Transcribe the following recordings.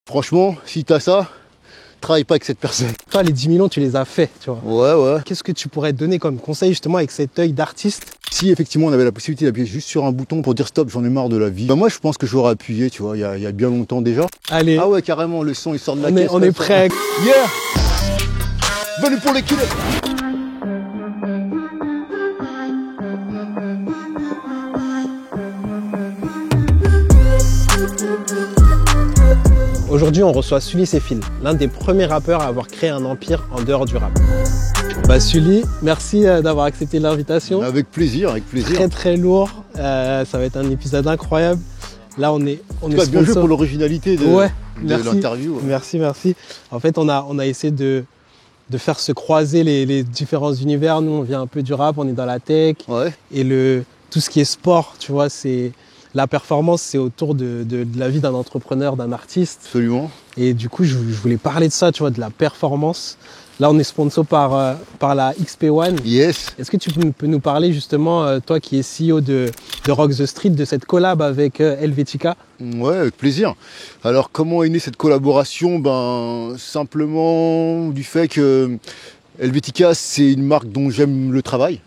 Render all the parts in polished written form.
Franchement, si t'as ça, travaille pas avec cette personne. Toi, les 10 millions, tu les as faits, tu vois. Ouais. Qu'est-ce que tu pourrais te donner comme conseil justement avec cet œil d'artiste? Si effectivement on avait la possibilité d'appuyer juste sur un bouton pour dire stop, j'en ai marre de la vie. Bah moi je pense que j'aurais appuyé, tu vois, il y a bien longtemps déjà. Allez. Ah ouais, carrément, le son il sort de la caisse. On est prêt. Yeah. Venez pour les killers. Aujourd'hui, on reçoit Sully Céphine, l'un des premiers rappeurs à avoir créé un empire en dehors du rap. Bah Sully, merci d'avoir accepté l'invitation. Avec plaisir, avec plaisir. Très très lourd, ça va être un épisode incroyable. Là, on est bien joué pour l'originalité de l'interview. Ouais. Merci. En fait, on a essayé de faire se croiser les différents univers. Nous, on vient un peu du rap, on est dans la tech. Ouais. Et tout ce qui est sport, tu vois, la performance, c'est autour de la vie d'un entrepreneur, d'un artiste. Absolument. Et du coup, je voulais parler de ça, tu vois, de la performance. Là, on est sponsor par la XP1. Yes. Est-ce que tu peux nous parler justement, toi qui es CEO de Rock the Street, de cette collab avec Helvetica? Ouais, avec plaisir. Alors, comment est née cette collaboration? Simplement du fait que Helvetica, c'est une marque dont j'aime le travail.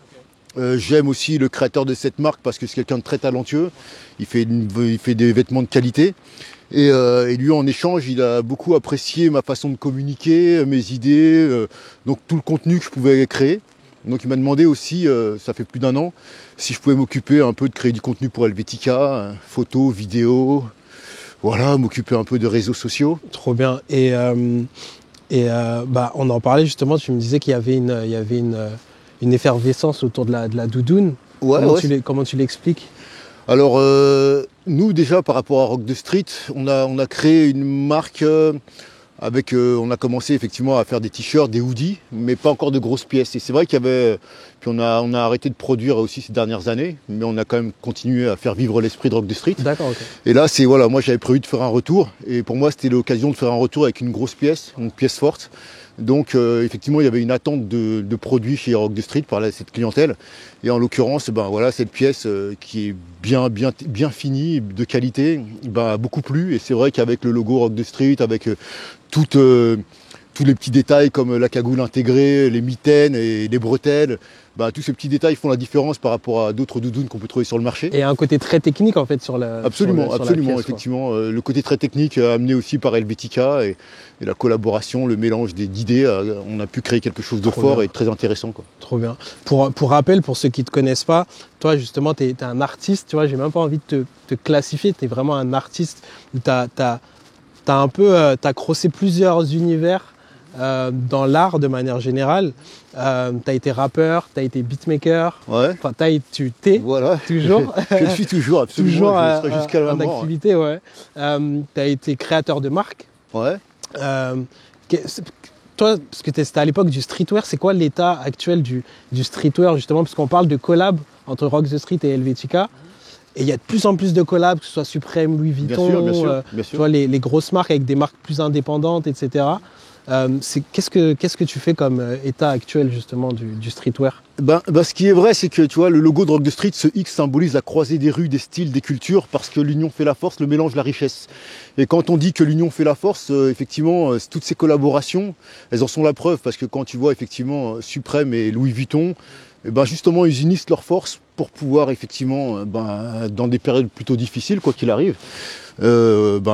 J'aime aussi le créateur de cette marque parce que c'est quelqu'un de très talentueux. Il fait des vêtements de qualité. Et lui, en échange, il a beaucoup apprécié ma façon de communiquer, mes idées, donc tout le contenu que je pouvais créer. Donc il m'a demandé aussi, ça fait plus d'1 an, si je pouvais m'occuper un peu de créer du contenu pour Helvetica, photos, vidéos, voilà, m'occuper un peu de réseaux sociaux. Trop bien. Et on en parlait justement, tu me disais qu'il y avait une effervescence autour de la doudoune. Ouais, Comment tu l'expliques? Alors, nous déjà par rapport à Rock the Street, on a créé une marque on a commencé effectivement à faire des t-shirts, des hoodies, mais pas encore de grosses pièces. Et c'est vrai qu'il y avait, puis on a arrêté de produire aussi ces dernières années, mais on a quand même continué à faire vivre l'esprit de Rock the Street. D'accord, ok. Et là, moi j'avais prévu de faire un retour, et pour moi c'était l'occasion de faire un retour avec une grosse pièce, une pièce forte. Donc effectivement il y avait une attente de produits chez Rock the Street par cette clientèle. Et en l'occurrence, cette pièce qui est bien finie, de qualité, a beaucoup plu. Et c'est vrai qu'avec le logo Rock the Street, avec tous les petits détails comme la cagoule intégrée, les mitaines et les bretelles, tous ces petits détails font la différence par rapport à d'autres doudounes qu'on peut trouver sur le marché. Et un côté très technique en fait sur la Absolument, sur la pièce, effectivement. Le côté très technique amené aussi par Helvetica et la collaboration, le mélange d'idées, on a pu créer quelque chose de fort et de très intéressant, quoi. Trop bien. Pour rappel, pour ceux qui ne te connaissent pas, toi justement tu es un artiste, tu vois, j'ai même pas envie de te classifier, tu es vraiment un artiste où t'as crossé plusieurs univers dans l'art de manière générale. T'as été rappeur, t'as été beatmaker, ouais. Enfin tu t'es voilà. Toujours. Je le suis toujours, absolument. Toujours je serai jusqu'à la mort. Activité, ouais. T'as été créateur de marque. Ouais. Toi, parce que c'était à l'époque du streetwear, c'est quoi l'état actuel du streetwear justement, parce qu'on parle de collab entre Rock the Street et Helvetica. Et il y a de plus en plus de collabs, que ce soit Supreme, Louis Vuitton, bien sûr. Tu vois, les grosses marques avec des marques plus indépendantes, etc. Qu'est-ce que tu fais comme état actuel justement du streetwear? Ce qui est vrai, c'est que tu vois, le logo de Rock the Street, ce X symbolise la croisée des rues, des styles, des cultures, parce que l'union fait la force, le mélange la richesse. Et quand on dit que l'union fait la force, effectivement, toutes ces collaborations, elles en sont la preuve, parce que quand tu vois effectivement Supreme et Louis Vuitton, justement, ils unissent leurs forces pour pouvoir effectivement, dans des périodes plutôt difficiles, quoi qu'il arrive,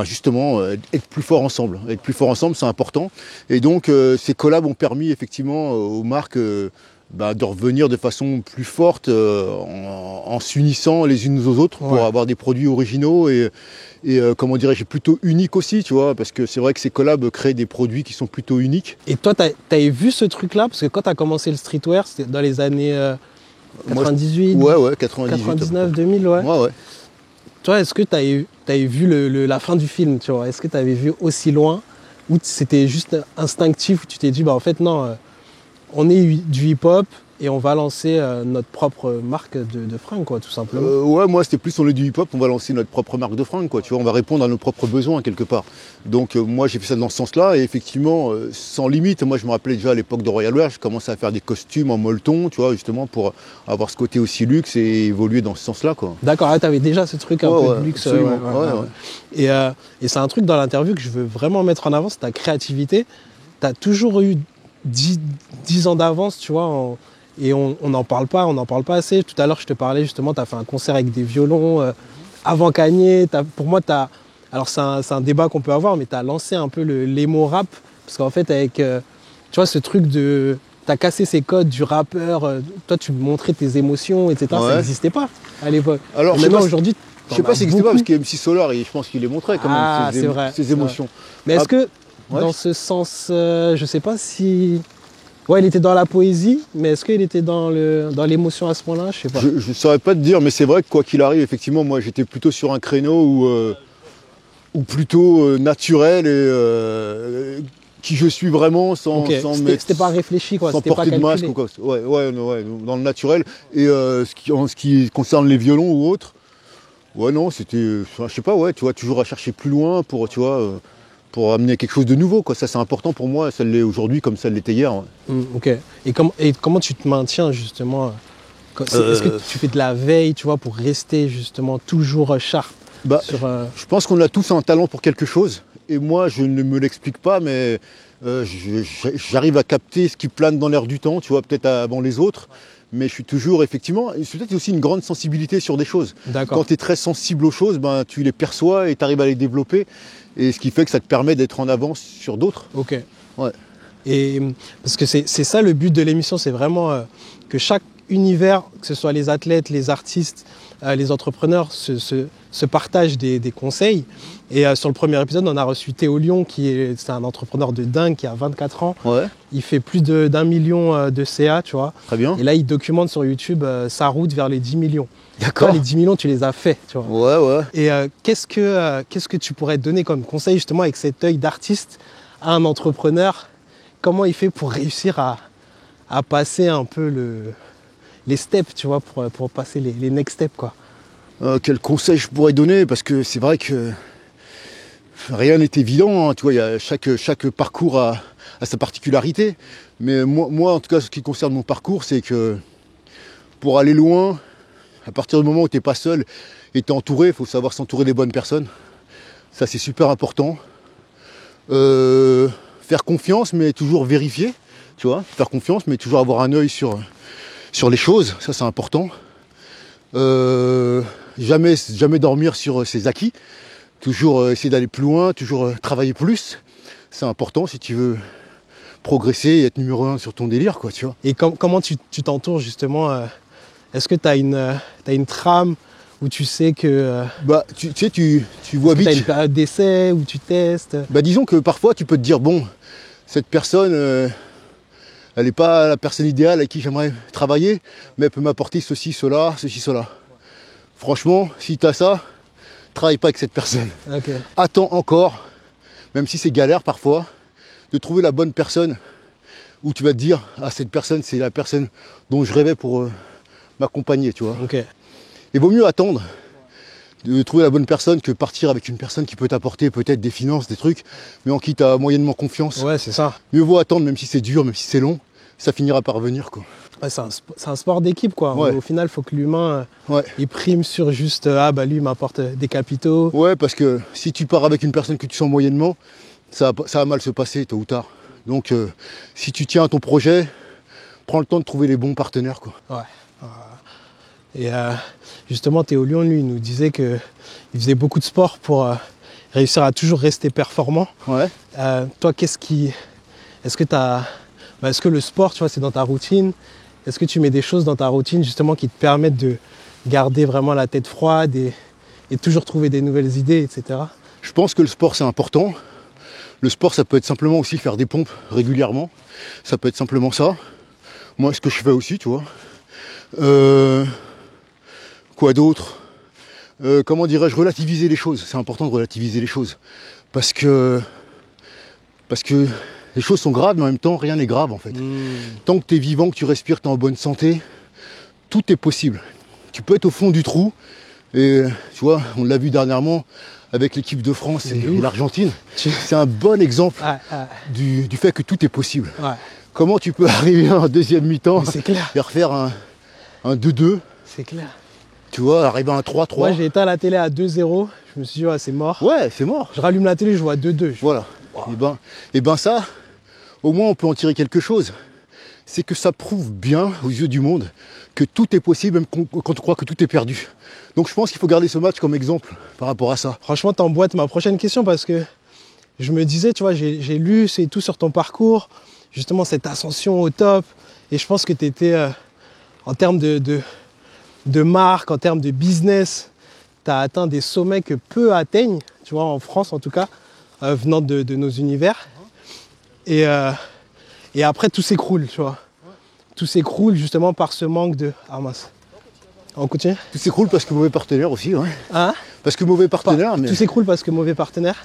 justement être plus forts ensemble. Être plus forts ensemble, c'est important. Et donc ces collabs ont permis effectivement aux marques de revenir de façon plus forte en s'unissant les unes aux autres pour avoir des produits originaux et comment dirais-je, plutôt uniques aussi, tu vois, parce que c'est vrai que ces collabs créent des produits qui sont plutôt uniques. Et toi, t'avais vu ce truc-là? Parce que quand t'as commencé le streetwear, c'était dans les années 98, ouais, 98, 99, 2000, ouais. Ouais. Toi, est-ce que t'avais vu la fin du film, tu vois? Est-ce que t'avais vu aussi loin ou c'était juste instinctif où tu t'es dit, en fait, non, on est du hip-hop, et on va lancer notre propre marque de fringues, quoi, tout simplement. Ouais, moi c'était plus on est du hip-hop, on va lancer notre propre marque de fringues, quoi. Tu vois, on va répondre à nos propres besoins quelque part. Donc moi j'ai fait ça dans ce sens-là et effectivement sans limite. Moi je me rappelais déjà à l'époque de Royal Wear, je commençais à faire des costumes en molleton, tu vois, justement pour avoir ce côté aussi luxe et évoluer dans ce sens-là, quoi. D'accord, tu avais déjà ce truc un peu de luxe. Absolument. Et c'est un truc dans l'interview que je veux vraiment mettre en avant, c'est ta créativité. Tu as toujours eu 10 ans d'avance, tu vois, et on n'en parle pas, assez. Tout à l'heure, je te parlais justement, tu as fait un concert avec des violons avant Kanye. Pour moi, alors c'est un débat qu'on peut avoir, mais tu as lancé un peu l'emo rap, parce qu'en fait, avec, tu vois, ce truc de... Tu as cassé ces codes du rappeur, toi, tu montrais tes émotions, etc. Ouais. Ça n'existait pas à l'époque. Alors, maintenant, aujourd'hui, je sais pas si ça n'existait pas, parce que MC Solar, je pense qu'il les montrait quand même, ses émotions. Mais est-ce que, dans ce sens, je sais pas si... Ouais, il était dans la poésie, mais est-ce qu'il était dans l'émotion à ce point-là? Je sais pas. Je ne saurais pas te dire, mais c'est vrai que quoi qu'il arrive, effectivement, moi j'étais plutôt sur un créneau où plutôt naturel et qui je suis vraiment sans C'était pas réfléchi, quoi. Sans C'était porter pas de masque ou quoi. Ouais, dans le naturel. Et en ce qui concerne les violons ou autres, ouais, non, c'était, je sais pas, ouais, tu vois, toujours à chercher plus loin pour, tu vois, pour amener quelque chose de nouveau, quoi. Ça, c'est important pour moi, ça l'est aujourd'hui comme ça l'était hier. Ouais. Ok. Et comment tu te maintiens, justement Est-ce que tu fais de la veille, tu vois, pour rester, justement, toujours sharp Je pense qu'on a tous un talent pour quelque chose. Et moi, je ne me l'explique pas, mais j'arrive à capter ce qui plane dans l'air du temps, tu vois, peut-être avant les autres. Mais je suis toujours, effectivement, c'est peut-être aussi une grande sensibilité sur des choses. D'accord. Quand tu es très sensible aux choses, ben, tu les perçois et tu arrives à les développer. Et ce qui fait que ça te permet d'être en avance sur d'autres. Ok. Ouais. Et parce que c'est ça le but de l'émission, c'est vraiment que chaque univers, que ce soit les athlètes, les artistes, les entrepreneurs, se partagent des conseils. Et sur le premier épisode, on a reçu Théo Lyon, c'est un entrepreneur de dingue qui a 24 ans. Ouais. Il fait plus d'1 million de CA, tu vois. Très bien. Et là, il documente sur YouTube sa route vers les 10 millions. D'accord. Toi, les 10 millions, tu les as faits, tu vois. Ouais. Et qu'est-ce que tu pourrais donner comme conseil, justement, avec cet œil d'artiste à un entrepreneur? Comment il fait pour réussir à passer un peu les steps, tu vois, pour passer les next steps, quoi. Quel conseil je pourrais donner? Parce que c'est vrai que rien n'est évident, hein. Tu vois, chaque parcours a sa particularité. Mais moi, en tout cas, ce qui concerne mon parcours, c'est que pour aller loin, à partir du moment où tu n'es pas seul et tu es entouré, il faut savoir s'entourer des bonnes personnes. Ça, c'est super important. Faire confiance, mais toujours vérifier. Tu vois, faire confiance, mais toujours avoir un œil sur les choses. Ça, c'est important. Jamais dormir sur ses acquis. Toujours essayer d'aller plus loin, toujours travailler plus. C'est important si tu veux progresser et être numéro 1 sur ton délire, quoi, tu vois. Et comment tu t'entoures, justement Est-ce que tu as une trame où tu sais que... tu sais, tu vois vite... Tu as une période d'essai où tu testes? Disons que parfois, tu peux te dire, bon, cette personne, elle n'est pas la personne idéale avec qui j'aimerais travailler, mais elle peut m'apporter ceci, cela. Franchement, si tu as ça, travaille pas avec cette personne. Okay. Attends encore, même si c'est galère parfois, de trouver la bonne personne où tu vas te dire, ah, cette personne, c'est la personne dont je rêvais pour m'accompagner, tu vois. Okay. Il vaut mieux attendre de trouver la bonne personne que partir avec une personne qui peut t'apporter peut-être des finances, des trucs, mais en qui tu as moyennement confiance. Ouais, c'est ça. Mieux vaut attendre, même si c'est dur, même si c'est long, ça finira par venir, quoi. Ouais, c'est un sport d'équipe, quoi. Ouais. Au final, il faut que l'humain il prime sur juste lui, il m'apporte des capitaux. Ouais, parce que si tu pars avec une personne que tu sens moyennement, ça va mal se passer tôt ou tard. Donc, si tu tiens à ton projet, prends le temps de trouver les bons partenaires, quoi. Ouais. Et justement, Théo Lyon, lui, il nous disait qu'il faisait beaucoup de sport pour réussir à toujours rester performant. Ouais. Toi, est-ce que le sport, tu vois, c'est dans ta routine? Est-ce que tu mets des choses dans ta routine, justement, qui te permettent de garder vraiment la tête froide et toujours trouver des nouvelles idées, etc. Je pense que le sport, c'est important. Le sport, ça peut être simplement aussi faire des pompes régulièrement. Ça peut être simplement ça. Moi, ce que je fais aussi, tu vois. Quoi d'autre? Comment dirais-je, relativiser les choses. C'est important de relativiser les choses. Parce que Les choses sont graves, mais en même temps, rien n'est grave en fait. Tant que tu es vivant, que tu respires, tu es en bonne santé, tout est possible. Tu peux être au fond du trou, et tu vois, on l'a vu dernièrement avec l'équipe de France et l'Argentine. C'est un bon exemple du fait que tout est possible. Ouais. Comment tu peux arriver en deuxième mi-temps clair. et refaire un 2-2. C'est clair. Tu vois, arriver à un 3-3. Moi, j'ai éteint la télé à 2-0. Je me suis dit, ouais, c'est mort. Ouais, c'est mort. Je rallume la télé, je vois 2-2. Voilà. Wow. Et ben ça, au moins on peut en tirer quelque chose. C'est que ça prouve bien aux yeux du monde que tout est possible, même quand on croit que tout est perdu. Donc je pense qu'il faut garder ce match comme exemple par rapport à ça. Franchement, t'emboîtes ma prochaine question parce que je me disais, tu vois, j'ai lu c'est tout sur ton parcours, justement cette ascension au top. Et je pense que tu étais, en termes de marque, en termes de business, tu as atteint des sommets que peu atteignent, tu vois, en France en tout cas, venant de nos univers. Et après, tout s'écroule, tu vois. Tout s'écroule justement par ce manque de... Ah mince. On continue ? Tout s'écroule parce que mauvais partenaire aussi. Ouais. Hein ? Parce que mauvais partenaire. Mais... Tout s'écroule parce que mauvais partenaire ?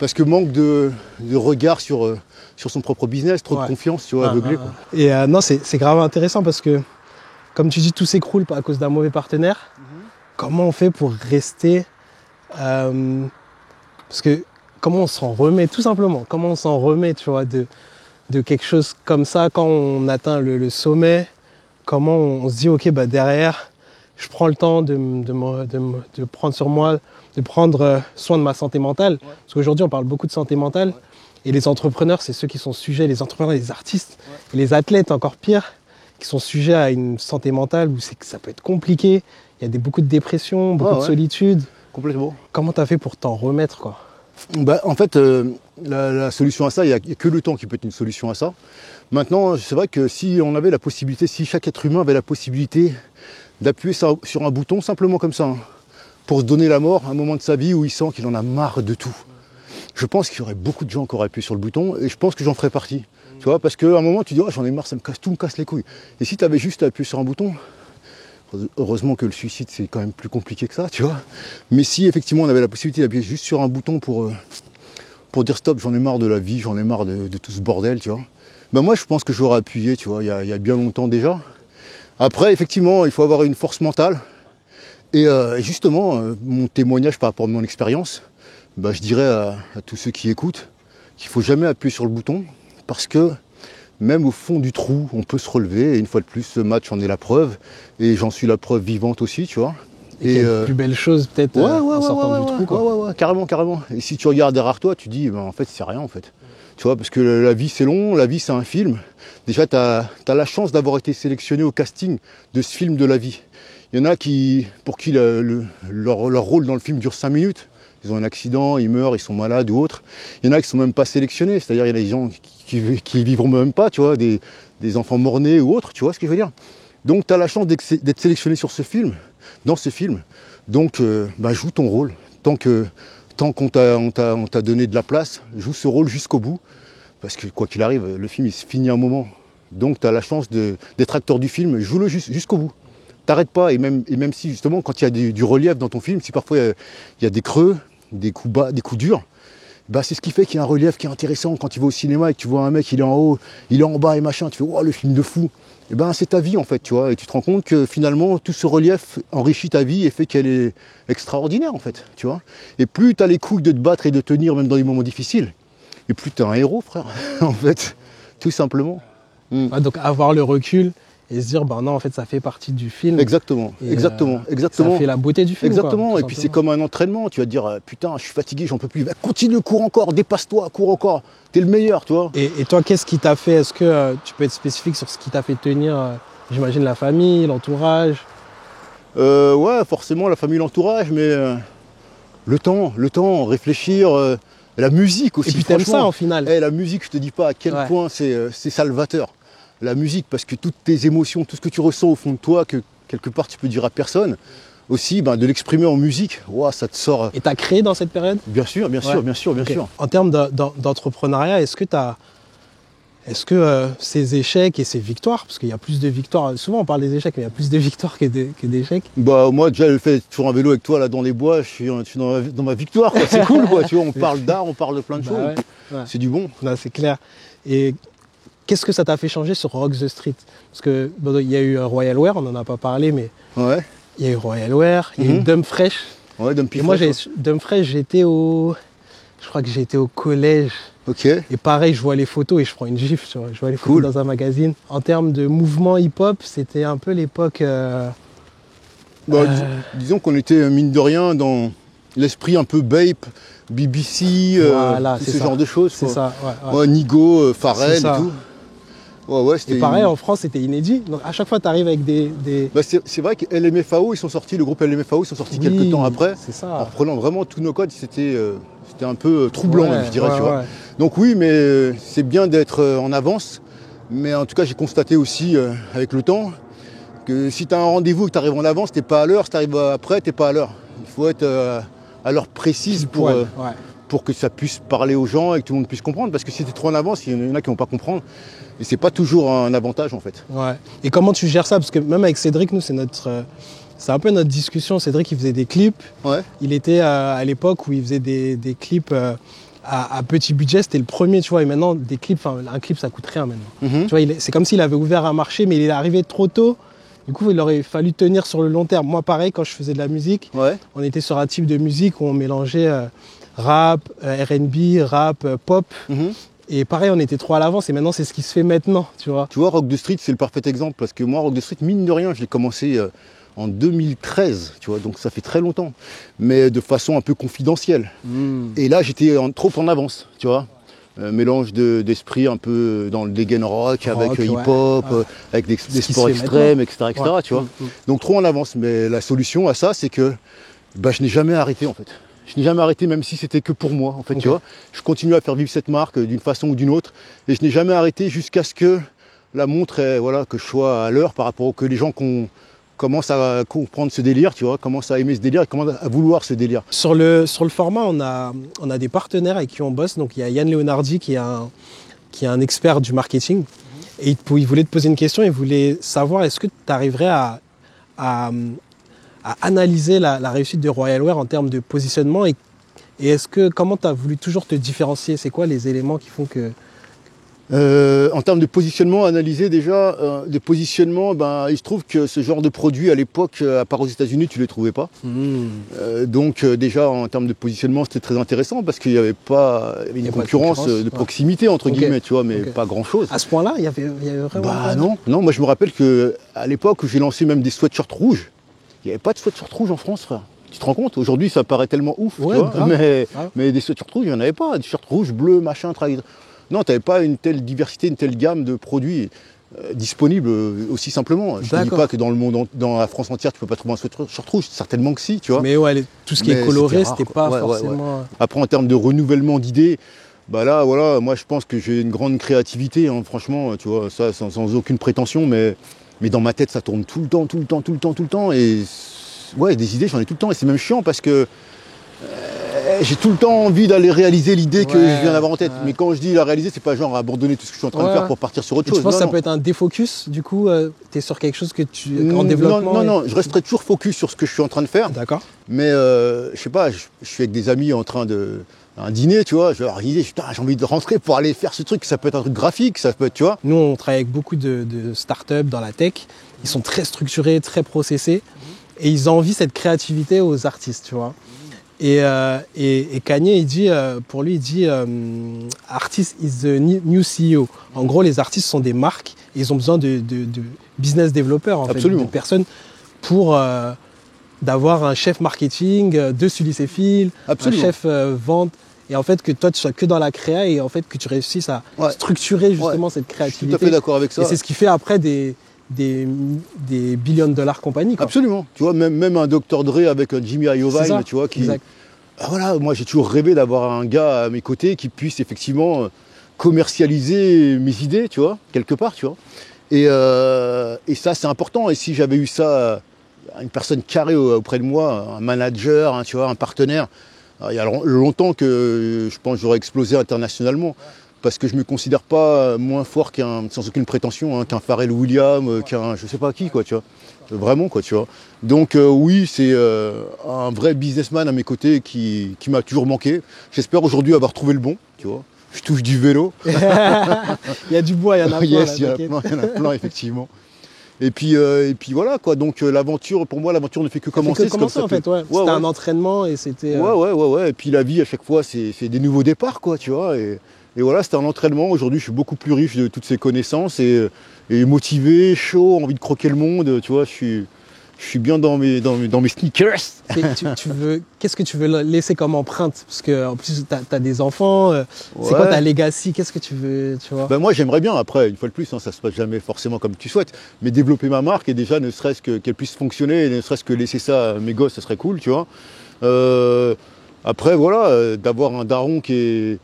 Parce que manque de regard sur son propre business, trop de confiance, tu vois, aveuglé. Quoi. Et non, c'est grave intéressant parce que, comme tu dis, tout s'écroule à cause d'un mauvais partenaire. Comment on fait pour rester... parce que comment on s'en remet, tout simplement, comment on s'en remet, tu vois, de quelque chose comme ça quand on atteint le sommet, comment on se dit, ok, bah derrière, je prends le temps de prendre sur moi, de prendre soin de ma santé mentale. Parce qu'aujourd'hui, on parle beaucoup de santé mentale. Et les entrepreneurs, c'est ceux qui sont sujets, les entrepreneurs, les artistes, et les athlètes encore pire, qui sont sujets à une santé mentale où c'est que ça peut être compliqué. Il y a beaucoup de dépression, beaucoup de solitude. Complètement. Comment tu as fait pour t'en remettre, quoi ? Bah, en fait, la solution à ça, il n'y a que le temps qui peut être une solution à ça. Maintenant, c'est vrai que si on avait la possibilité, si chaque être humain avait la possibilité d'appuyer sur un bouton, simplement comme ça, pour se donner la mort à un moment de sa vie où il sent qu'il en a marre de tout. Je pense qu'il y aurait beaucoup de gens qui auraient appuyé sur le bouton et je pense que j'en ferais partie. Tu vois, parce qu'à un moment, tu dis, oh, j'en ai marre, tout me casse les couilles. Et si tu avais juste appuyé sur un bouton, heureusement que le suicide, c'est quand même plus compliqué que ça, tu vois. Mais si effectivement on avait la possibilité d'appuyer juste sur un bouton pour dire stop, j'en ai marre de la vie, j'en ai marre de tout ce bordel, tu vois. Ben moi, je pense que j'aurais appuyé, tu vois, il y a bien longtemps déjà. Après, effectivement, il faut avoir une force mentale. Et justement, mon témoignage par rapport à mon expérience, bah, je dirais à tous ceux qui écoutent qu'il ne faut jamais appuyer sur le bouton parce que même au fond du trou, on peut se relever. Et une fois de plus, ce match en est la preuve. Et j'en suis la preuve vivante aussi, tu vois. Et la plus belle chose peut-être en sortant du trou. Quoi. Ouais, carrément. Et si tu regardes derrière toi, tu dis, ben, en fait, c'est rien en fait. Tu vois, parce que la vie c'est long, la vie c'est un film. Déjà, tu as la chance d'avoir été sélectionné au casting de ce film de la vie. Il y en a pour qui leur rôle dans le film dure 5 minutes. Ils ont un accident, ils meurent, ils sont malades ou autres. Il y en a qui ne sont même pas sélectionnés, c'est-à-dire il y a des gens qui vivront même pas, tu vois, des enfants mort-nés ou autres, tu vois ce que je veux dire. Donc tu as la chance d'être sélectionné sur ce film, dans ce film. Donc joue ton rôle. Tant qu'on t'a donné de la place, joue ce rôle jusqu'au bout. Parce que quoi qu'il arrive, le film il se finit un moment. Donc tu as la chance d'être acteur du film, joue-le jusqu'au bout. T'arrêtes pas, et même si justement quand il y a du relief dans ton film, si parfois il y a des creux, des coups bas, des coups durs, bah c'est ce qui fait qu'il y a un relief qui est intéressant. Quand tu vas au cinéma et que tu vois un mec, il est en haut, il est en bas et machin, tu fais oh, le film de fou. Et ben c'est ta vie en fait, tu vois, et tu te rends compte que finalement tout ce relief enrichit ta vie et fait qu'elle est extraordinaire en fait, tu vois. Et plus tu as les couilles de te battre et de tenir même dans les moments difficiles, et plus tu es un héros, frère, en fait, tout simplement. Ouais, donc avoir le recul et se dire, ben non, en fait, ça fait partie du film. Exactement. Ça fait la beauté du film. Exactement. Quoi, et puis c'est comme un entraînement. Tu vas te dire, putain, je suis fatigué, j'en peux plus. Continue, cours encore, dépasse-toi, cours encore. T'es le meilleur, tu vois. Et toi, qu'est-ce qui t'a fait? Est-ce que tu peux être spécifique sur ce qui t'a fait tenir, j'imagine, la famille, l'entourage? Ouais, forcément, la famille, l'entourage, mais le temps, réfléchir. La musique aussi. Et puis t'aimes ça, en final. La musique, je te dis pas à quel point c'est salvateur. La musique, parce que toutes tes émotions, tout ce que tu ressens au fond de toi, que quelque part tu peux dire à personne, aussi de l'exprimer en musique, ça te sort. Et tu as créé dans cette période? Bien sûr. En termes d'entrepreneuriat, est-ce que tu as... Est-ce que ces échecs et ces victoires, parce qu'il y a plus de victoires, souvent on parle des échecs, mais il y a plus de victoires que d'échecs. Bah moi déjà le fait de faire un vélo avec toi là dans les bois, je suis dans ma victoire, quoi. C'est cool quoi, tu vois, on parle d'art, on parle de plein de choses. Ouais. C'est du bon. Non, c'est clair. Et qu'est-ce que ça t'a fait changer sur Rock the Street? Parce que bon, il y a eu Royal Wear, on n'en a pas parlé, mais Ouais. il y a eu Royal Wear, il y a eu Dump Fresh. Ouais, Et moi, Dump Fresh, je crois que j'étais au collège. Ok. Et pareil, je vois les photos et je prends une gifle, tu vois. Je vois les photos dans un magazine. En termes de mouvement hip-hop, c'était un peu l'époque... Disons qu'on était, mine de rien, dans l'esprit un peu Bape, BBC, voilà, ce genre de choses. C'est quoi. ça, ouais. Ouais, Nigo, Pharrell et tout. Ouais, Et pareil, en France, c'était inédit. Donc à chaque fois, tu arrives avec des... Bah, c'est vrai que LMFAO, le groupe LMFAO, ils sont sortis quelques temps après. C'est ça. En prenant vraiment tous nos codes, c'était un peu troublant, je dirais. Tu vois. Ouais. Donc oui, mais c'est bien d'être en avance. Mais en tout cas, j'ai constaté aussi, avec le temps, que si tu as un rendez-vous et que tu arrives en avance, tu n'es pas à l'heure. Si tu arrives après, tu n'es pas à l'heure. Il faut être à l'heure précise pour que ça puisse parler aux gens et que tout le monde puisse comprendre. Parce que si tu es trop en avance, il y en a qui ne vont pas comprendre. Et c'est pas toujours un avantage en fait. Ouais. Et comment tu gères ça? Parce que même avec Cédric, nous, c'est un peu notre discussion. Cédric, il faisait des clips. Ouais. Il était à l'époque où il faisait des clips à petit budget. C'était le premier, tu vois. Et maintenant, des clips, un clip, ça coûte rien maintenant. Tu vois, c'est comme s'il avait ouvert un marché, mais il est arrivé trop tôt. Du coup, il aurait fallu tenir sur le long terme. Moi, pareil, quand je faisais de la musique, on était sur un type de musique où on mélangeait rap, R&B, rap, pop. Et pareil, on était trop à l'avance et maintenant, c'est ce qui se fait maintenant, tu vois. Tu vois, Rock the Street, c'est le parfait exemple parce que moi, Rock the Street, mine de rien, je l'ai commencé en 2013, tu vois, donc ça fait très longtemps, mais de façon un peu confidentielle. Et là, j'étais trop en avance, tu vois. Mélange d'esprit un peu dans le dégaine rock avec hip-hop, avec des sports extrêmes, etc. Tu vois. Donc trop en avance. Mais la solution à ça, c'est que je n'ai jamais arrêté en fait. Je n'ai jamais arrêté, même si c'était que pour moi, en fait, tu vois. Je continue à faire vivre cette marque d'une façon ou d'une autre. Et je n'ai jamais arrêté jusqu'à ce que la montre, que je sois à l'heure par rapport que les gens commencent à comprendre ce délire, tu vois, commencent à aimer ce délire et commencent à vouloir ce délire. Sur le format, on a des partenaires avec qui on bosse. Donc, il y a Yann Leonardi qui est un expert du marketing. Et il voulait te poser une question. Il voulait savoir, est-ce que tu arriverais à analyser la réussite de Royal Wear en termes de positionnement et comment tu as voulu toujours te différencier? C'est quoi les éléments qui font que... En termes de positionnement, analyser déjà, de positionnement, il se trouve que ce genre de produit à l'époque, à part aux États-Unis, tu ne les trouvais pas. Donc déjà en termes de positionnement, c'était très intéressant parce qu'il y avait une concurrence de proximité entre guillemets, tu vois, mais pas grand-chose. À ce point-là, il y avait vraiment... Non, moi je me rappelle qu'à l'époque où j'ai lancé même des sweatshirts rouges, il n'y avait pas de sweatshirt rouge en France, frère. Tu te rends compte? Aujourd'hui, ça paraît tellement ouf, tu vois, mais des sweatshirts rouges, il n'y en avait pas. Des shirts rouges, bleus, machin, non, tu n'avais pas une telle diversité, une telle gamme de produits disponibles aussi simplement. Je ne te dis pas que dans le monde, dans la France entière, tu ne peux pas trouver un sweatshirt rouge. Certainement que si, tu vois. Mais tout ce qui est coloré, c'était pas forcément... Après, en termes de renouvellement d'idées, là, voilà, moi, je pense que j'ai une grande créativité, hein, franchement, tu vois, ça, sans aucune prétention, mais dans ma tête, ça tourne tout le temps. Et des idées, j'en ai tout le temps. Et c'est même chiant parce que j'ai tout le temps envie d'aller réaliser l'idée que je viens d'avoir en tête. Mais quand je dis la réaliser, c'est pas genre abandonner tout ce que je suis en train de faire pour partir sur autre chose. Tu penses que ça peut être un défocus, du coup, tu es sur quelque chose que en développement? Non, je resterai toujours focus sur ce que je suis en train de faire. D'accord. Mais je sais pas, je suis avec des amis en train un dîner, tu vois, j'ai envie de rentrer pour aller faire ce truc, ça peut être un truc graphique, ça peut être, tu vois. Nous, on travaille avec beaucoup de startups dans la tech, ils sont très structurés, très processés, et ils envient cette créativité aux artistes, tu vois. Et Kanye, il dit, pour lui, artist is the new CEO. En gros, les artistes sont des marques, et ils ont besoin de business développeurs, en fait, de personnes pour... d'avoir un chef marketing dessus lycée fil, un chef vente, et en fait que toi tu sois que dans la créa et en fait que tu réussisses à structurer justement cette créativité. Je suis tout à fait d'accord avec ça. Et c'est ce qui fait après des billion dollar compagnies. Absolument. Tu vois, même un Dr. Dre avec un Jimmy Iovine, tu vois, qui... Exact. Voilà, moi j'ai toujours rêvé d'avoir un gars à mes côtés qui puisse effectivement commercialiser mes idées, tu vois, quelque part, tu vois. Et ça c'est important. Et si j'avais eu ça... une personne carrée auprès de moi, un manager, tu vois, un partenaire. Alors, il y a longtemps que je pense que j'aurais explosé internationalement. parce que je me considère pas moins fort sans aucune prétention, hein, qu'un Pharrell Williams, qu'un je sais pas qui, quoi, tu vois. Vraiment, quoi, tu vois. Donc oui, c'est un vrai businessman à mes côtés qui m'a toujours manqué. J'espère aujourd'hui avoir trouvé le bon, tu vois. Je touche du vélo. Il y a du bois, il y en a plein. Yes, il y en a plein, effectivement. Et puis voilà, quoi. Donc l'aventure, pour moi, l'aventure ne fait que commencer. En fait, ouais. C'était un entraînement et c'était... Ouais. Et puis la vie, à chaque fois, c'est des nouveaux départs, quoi, tu vois. Et voilà, c'était un entraînement. Aujourd'hui, je suis beaucoup plus riche de toutes ces connaissances et motivé, chaud, envie de croquer le monde, tu vois. Je suis bien dans mes sneakers. Qu'est-ce que tu veux laisser comme empreinte? Parce qu'en plus, tu as des enfants. C'est quoi ta legacy? Qu'est-ce que tu veux, tu vois? Ben moi, j'aimerais bien, après, une fois de plus, hein, ça se passe jamais forcément comme tu souhaites, mais développer ma marque et déjà, ne serait-ce qu'elle puisse fonctionner, et ne serait-ce que laisser ça à mes gosses, ça serait cool, tu vois. Après, voilà, d'avoir un daron qui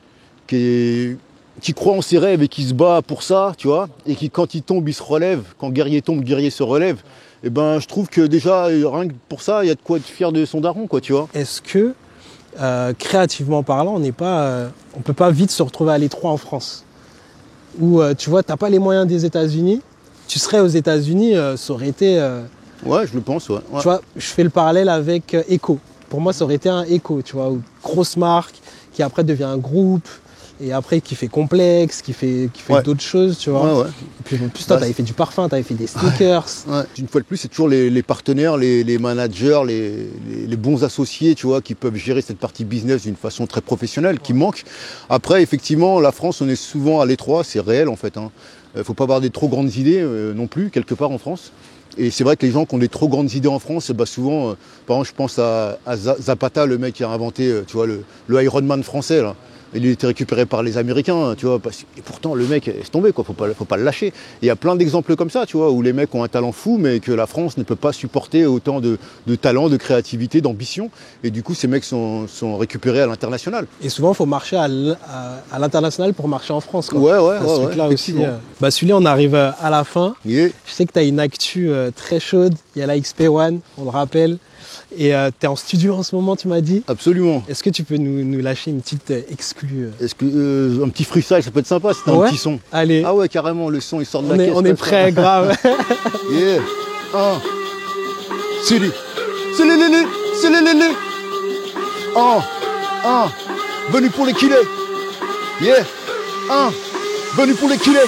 croit en ses rêves et qui se bat pour ça, tu vois, et qui, quand il tombe, il se relève. Quand guerrier tombe, guerrier se relève. Et ben, je trouve que déjà, rien que pour ça, il y a de quoi être fier de son daron, quoi, tu vois. Est-ce que, créativement parlant, on peut pas vite se retrouver à l'étroit en France? Où, tu vois, t'as pas les moyens des États-Unis. Tu serais aux États-Unis, ça aurait été... Ouais, je le pense, ouais. Tu vois, je fais le parallèle avec Echo. Pour moi, ça aurait été un Echo, tu vois, une grosse marque qui après devient un groupe. Et après, qui fait complexe, qui fait d'autres choses, tu vois. Ouais. Et puis, en plus, toi, t'avais fait du parfum, t'avais fait des sneakers. Ouais. Une fois de plus, c'est toujours les partenaires, les managers, les bons associés, tu vois, qui peuvent gérer cette partie business d'une façon très professionnelle, qui manque. Après, effectivement, la France, on est souvent à l'étroit, c'est réel, en fait, hein. Faut pas avoir des trop grandes idées non plus, quelque part en France. Et c'est vrai que les gens qui ont des trop grandes idées en France, bah souvent, par exemple, je pense à Zapata, le mec qui a inventé, tu vois, le Ironman français, là. Il a été récupéré par les Américains, tu vois. Et pourtant, le mec est tombé, quoi. Faut pas le lâcher. Il y a plein d'exemples comme ça, tu vois, où les mecs ont un talent fou, mais que la France ne peut pas supporter autant de talent, de créativité, d'ambition. Et du coup, ces mecs sont récupérés à l'international. Et souvent, il faut marcher à l'international pour marcher en France, quoi. Ouais. Là aussi. Sully, on arrive à la fin. Yeah. Je sais que tu as une actu très chaude. Il y a la XP1, on le rappelle. Et tu es en studio en ce moment, tu m'as dit? Absolument. Est-ce que tu peux nous lâcher une petite exclue? Est-ce que un petit freestyle, ça peut être sympa, c'est un petit son. Allez. Ah ouais, carrément, le son, il sort de la caisse. On est prêt, grave. Yeah. C'est les. Venu pour les killers. Yeah. Venu pour les killers.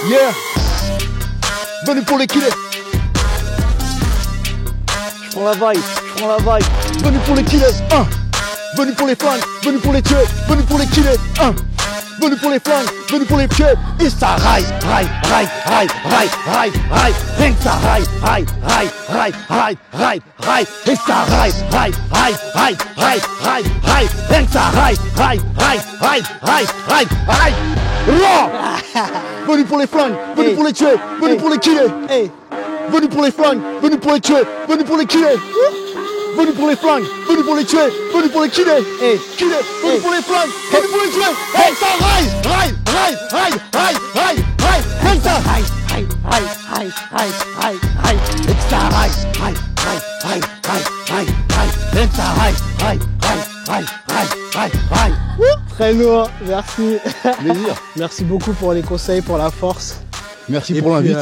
Yeah. Venu pour les killers. Je prends la vibe, venu pour les killers, venu pour les flingues, venu pour les tuer, venu pour les killers, venu pour les flingues, venu pour les tuer, et ça raille, rien que ça raille, et ça raille, rien que ça raille, venu pour les flingues, venu pour les tuer, venu pour les killers. Venu pour les flingues, venu pour les tuer, venu pour les killer. Venu pour les flingues, venu pour les tuer, venu pour les killer. Killer, venu pour les flingues, venu pour les tuer. Hey, ça raille, hey, ça raille, et ça raille. Très lourd, merci. Plaisir. Merci beaucoup pour les conseils, pour la force. Merci pour l'invite.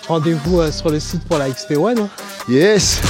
Rendez-vous sur le site pour la XP1. Yes.